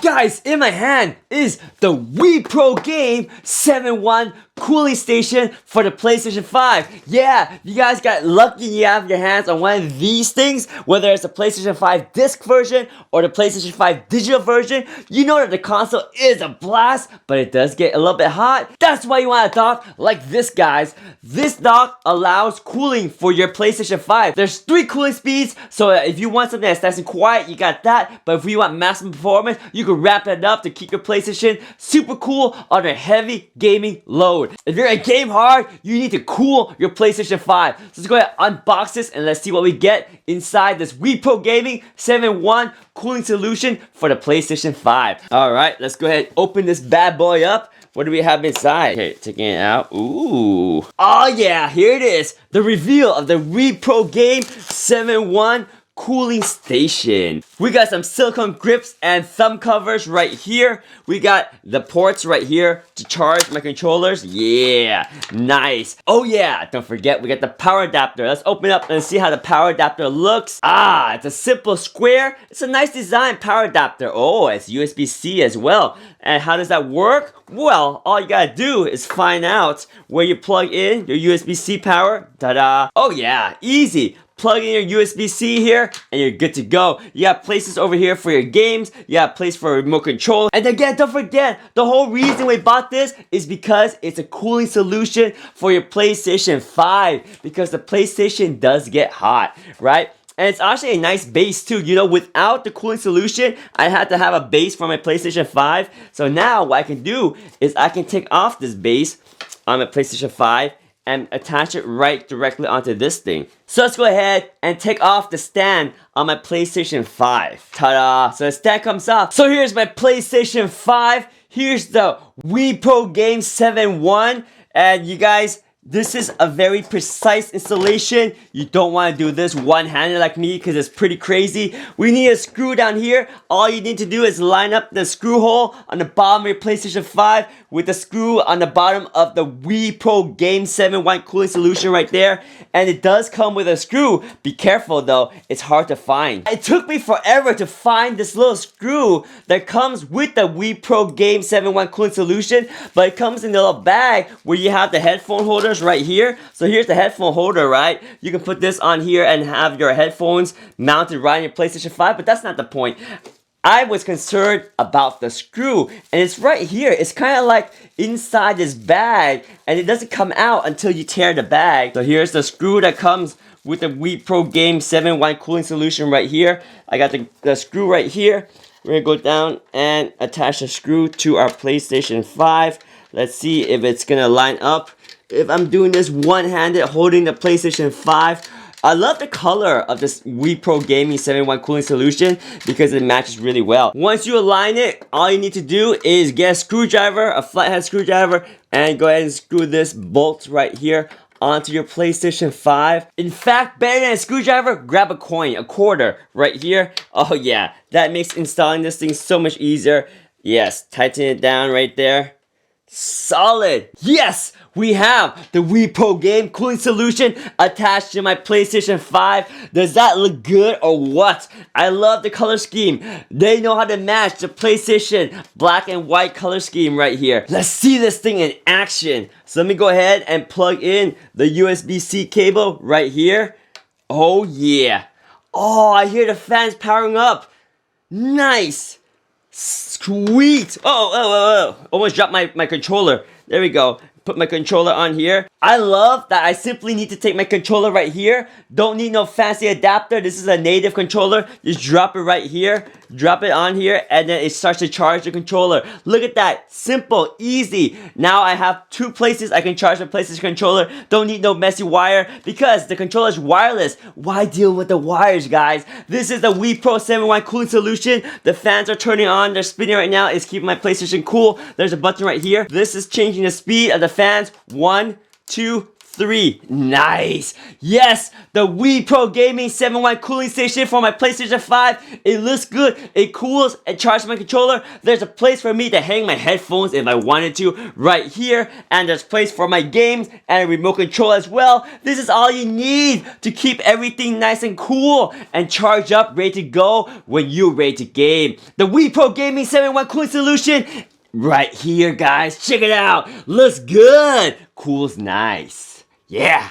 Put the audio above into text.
Guys, in my hand is the WeProGame 7-1 cooling station for the PlayStation 5. Yeah, you guys got lucky you have your hands on one of these things, whether it's the PlayStation 5 disc version or the PlayStation 5 digital version. You know that the console is a blast, but it does get a little bit hot. That's why you want a dock like this, guys. This dock allows cooling for your PlayStation 5. There's 3 cooling speeds, so if you want something that's nice and quiet, you got that. But if you want maximum performance, you can wrap that up to keep your PlayStation super cool on a heavy gaming load. If you're gonna game hard, you need to cool your PlayStation 5. So let's go ahead and unbox this and let's see what we get inside this WeProGame 7-1 cooling solution for the PlayStation 5. Alright, let's go ahead and open this bad boy up. What do we have inside? Okay, taking it out. Ooh. Oh yeah, here it is. The reveal of the WeProGame 7-1 cooling station. We got some silicone grips and thumb covers right here. We got the ports right here to charge my controllers. Yeah, nice. Oh yeah, don't forget we got the power adapter. Let's open up and see how the power adapter looks. Ah, it's a simple square. It's a nice design power adapter. Oh, it's USB-C as well. And how does that work? Well, all you gotta do is find out where you plug in your USB-C power. Ta-da. Oh yeah, easy. Plug in your USB-C here, and you're good to go. You got places over here for your games. You got a place for a remote control. And again, don't forget, the whole reason we bought this is because it's a cooling solution for your PlayStation 5. Because the PlayStation does get hot, right? And it's actually a nice base too. You know, without the cooling solution, I had to have a base for my PlayStation 5. So now what I can do is I can take off this base on my PlayStation 5 and attach it right directly onto this thing. So let's go ahead and take off the stand on my PlayStation 5. Ta-da! So the stand comes off. So here's my PlayStation 5. Here's the WeProGame 7-1. And you guys, this is a very precise installation. You don't want to do this one-handed like me because it's pretty crazy. We need a screw down here. All you need to do is line up the screw hole on the bottom of your PlayStation 5 with the screw on the bottom of the WeProGame 7-1 cooling solution right there. And it does come with a screw. Be careful though, it's hard to find. It took me forever to find this little screw that comes with the WeProGame 7-1 cooling solution. But it comes in a little bag where you have the headphone holder right here. So here's the headphone holder, right? You can put this on here and have your headphones mounted right on your PlayStation 5, but that's not the point. I was concerned about the screw, and it's right here. It's kind of like inside this bag, and it doesn't come out until you tear the bag. So here's the screw that comes with the WeProGame 7-1 cooling solution right here. I got the screw right here. We're gonna go down and attach the screw to our PlayStation 5. Let's see if it's gonna line up. If I'm doing this one-handed holding the PlayStation 5, I love the color of this WeProGame 7-1 cooling solution because it matches really well. Once you align it, all you need to do is get a screwdriver, a flathead screwdriver, and go ahead and screw this bolt right here onto your PlayStation 5. In fact, better than a screwdriver, grab a coin, a quarter right here. Oh yeah, that makes installing this thing so much easier. Yes, tighten it down right there. Solid. Yes, we have the WeProGame cooling solution attached to my PlayStation 5. Does that look good or what? I love the color scheme. They know how to match the PlayStation black and white color scheme right here. Let's see this thing in action. So let me go ahead and plug in the USB-C cable right here. Oh yeah. Oh, I hear the fans powering up. Nice. Sweet! Oh, almost dropped my controller. There we go. Put my controller on here. I love that I simply need to take my controller right here. Don't need no fancy adapter. This is a native controller. Just drop it right here. Drop it on here and then it starts to charge the controller. Look at that. Simple, easy. Now I have 2 places I can charge my PlayStation controller. Don't need no messy wire because the controller is wireless. Why deal with the wires, guys? This is the WePro 7-1 cooling solution. The fans are turning on. They're spinning right now. It's keeping my PlayStation cool. There's a button right here. This is changing the speed of the fans. 1, 2, 3. Nice. Yes, the WeProGame 7-1 cooling station for my PlayStation 5. It looks good. It cools and charges my controller. There's a place for me to hang my headphones if I wanted to right here. And there's place for my games and a remote control as well. This is all you need to keep everything nice and cool and charge up, ready to go when you're ready to game. The WeProGame 7-1 cooling solution right here, guys. Check it out. Looks good. Cools nice. Yeah.